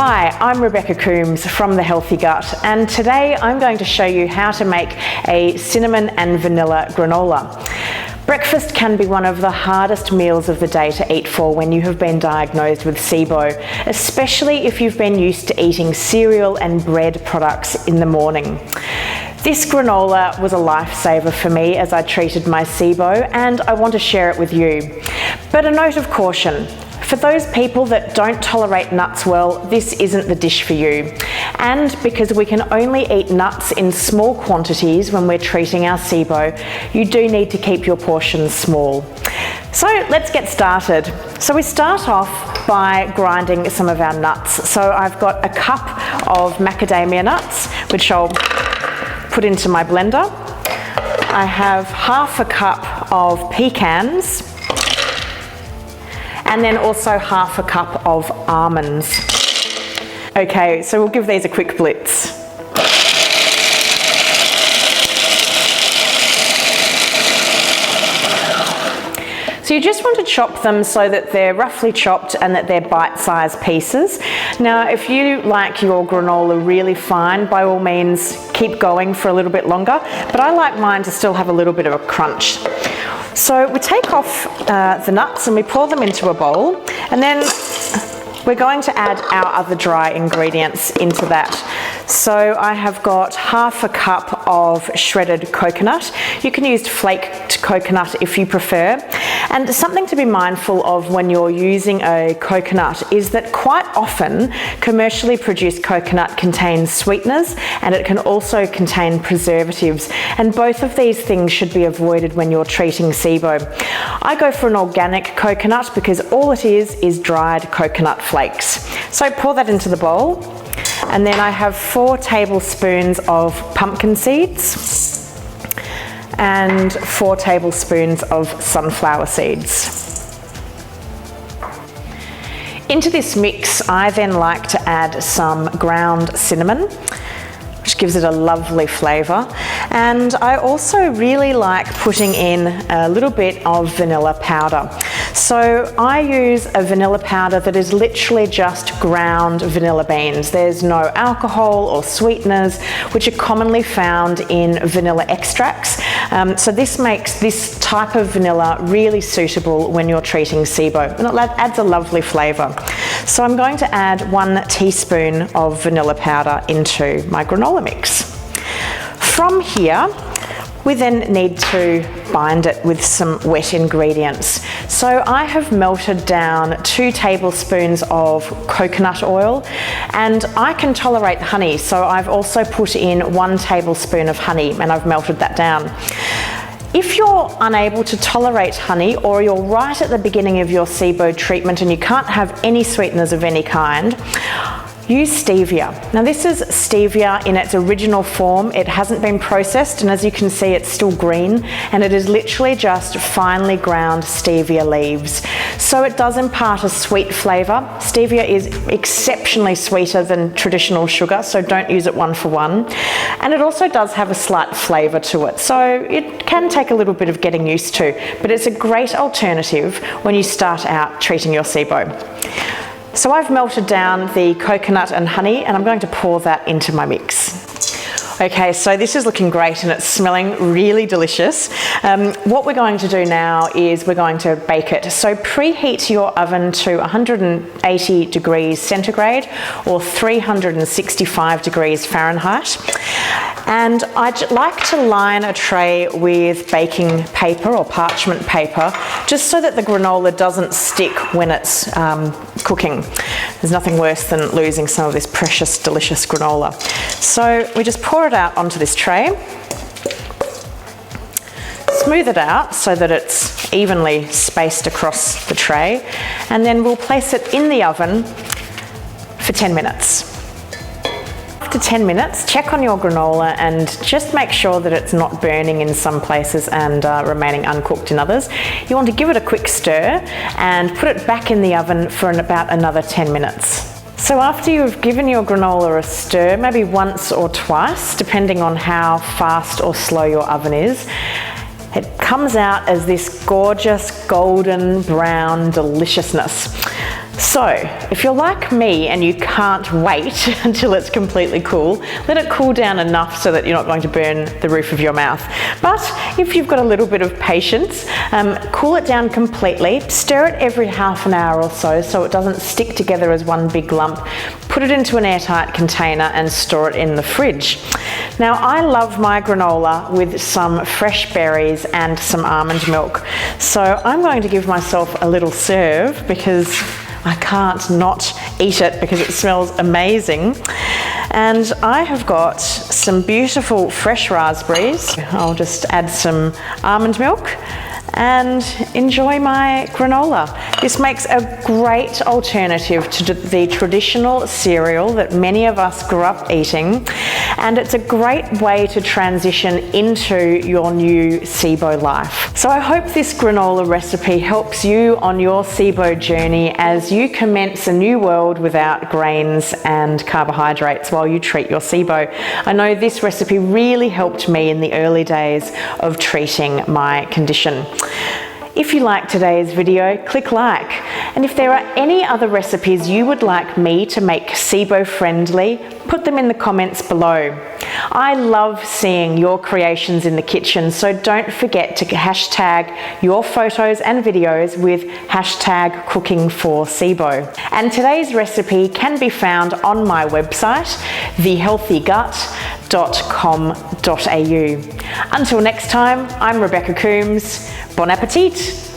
Hi, I'm Rebecca Coomes from The Healthy Gut, and today I'm going to show you how to make a cinnamon and vanilla granola. Breakfast can be one of the hardest meals of the day to eat for when you have been diagnosed with SIBO, especially if you've been used to eating cereal and bread products in the morning. This granola was a lifesaver for me as I treated my SIBO, and I want to share it with you. But a note of caution. For those people that don't tolerate nuts well, this isn't the dish for you. And because we can only eat nuts in small quantities when we're treating our SIBO, you do need to keep your portions small. So let's get started. So we start off by grinding some of our nuts. So I've got a cup of macadamia nuts, which I'll put into my blender. I have half a cup of pecans, and then also half a cup of almonds. Okay, so we'll give these a quick blitz. So you just want to chop them so that they're roughly chopped and that they're bite-sized pieces. Now, if you like your granola really fine, by all means, keep going for a little bit longer, but I like mine to still have a little bit of a crunch. So we take off the nuts and we pour them into a bowl, and then we're going to add our other dry ingredients into that. So I have got half a cup of shredded coconut. You can use flaked coconut if you prefer. And something to be mindful of when you're using a coconut is that quite often commercially produced coconut contains sweeteners, and it can also contain preservatives. And both of these things should be avoided when you're treating SIBO. I go for an organic coconut because all it is dried coconut flakes. So pour that into the bowl. And then I have 4 tablespoons of pumpkin seeds and 4 tablespoons of sunflower seeds. Into this mix, I then like to add some ground cinnamon, which gives it a lovely flavour. And I also really like putting in a little bit of vanilla powder. So I use a vanilla powder that is literally just ground vanilla beans. There's no alcohol or sweeteners, which are commonly found in vanilla extracts. So this makes this type of vanilla really suitable when you're treating SIBO, and it adds a lovely flavour. So I'm going to add 1 teaspoon of vanilla powder into my granola mix. From here, we then need to bind it with some wet ingredients. So I have melted down 2 tablespoons of coconut oil, and I can tolerate honey, so I've also put in 1 tablespoon of honey, and I've melted that down. If you're unable to tolerate honey, or you're right at the beginning of your SIBO treatment and you can't have any sweeteners of any kind, use stevia. Now this is stevia in its original form. It hasn't been processed, and as you can see, it's still green, and it is literally just finely ground stevia leaves. So it does impart a sweet flavour. Stevia is exceptionally sweeter than traditional sugar, so don't use it 1 for 1. And it also does have a slight flavour to it, so it can take a little bit of getting used to, but it's a great alternative when you start out treating your SIBO. So I've melted down the coconut and honey, and I'm going to pour that into my mix. Okay, so this is looking great and it's smelling really delicious. What we're going to do now is we're going to bake it. So preheat your oven to 180 degrees centigrade or 365 degrees Fahrenheit. And I'd like to line a tray with baking paper or parchment paper, just so that the granola doesn't stick when it's cooking. There's nothing worse than losing some of this precious, delicious granola. So we just pour it out onto this tray, smooth it out so that it's evenly spaced across the tray, and then we'll place it in the oven for 10 minutes. After 10 minutes, check on your granola and just make sure that it's not burning in some places and remaining uncooked in others. You want to give it a quick stir and put it back in the oven for about another 10 minutes. So after you've given your granola a stir, maybe once or twice, depending on how fast or slow your oven is, it comes out as this gorgeous golden brown deliciousness. So, if you're like me and you can't wait until it's completely cool, let it cool down enough so that you're not going to burn the roof of your mouth. But if you've got a little bit of patience, cool it down completely, stir it every half an hour or so it doesn't stick together as one big lump. Put it into an airtight container and store it in the fridge. Now, I love my granola with some fresh berries and some almond milk. So I'm going to give myself a little serve because I can't not eat it because it smells amazing. And I have got some beautiful fresh raspberries. I'll just add some almond milk and enjoy my granola. This makes a great alternative to the traditional cereal that many of us grew up eating, and it's a great way to transition into your new SIBO life. So I hope this granola recipe helps you on your SIBO journey as you commence a new world without grains and carbohydrates while you treat your SIBO. I know this recipe really helped me in the early days of treating my condition. If you liked today's video, click like. And if there are any other recipes you would like me to make SIBO friendly, put them in the comments below. I love seeing your creations in the kitchen, so don't forget to hashtag your photos and videos with hashtag cooking4SIBO. And today's recipe can be found on my website, thehealthygut.com.au. Until next time, I'm Rebecca Coomes. Bon appetit!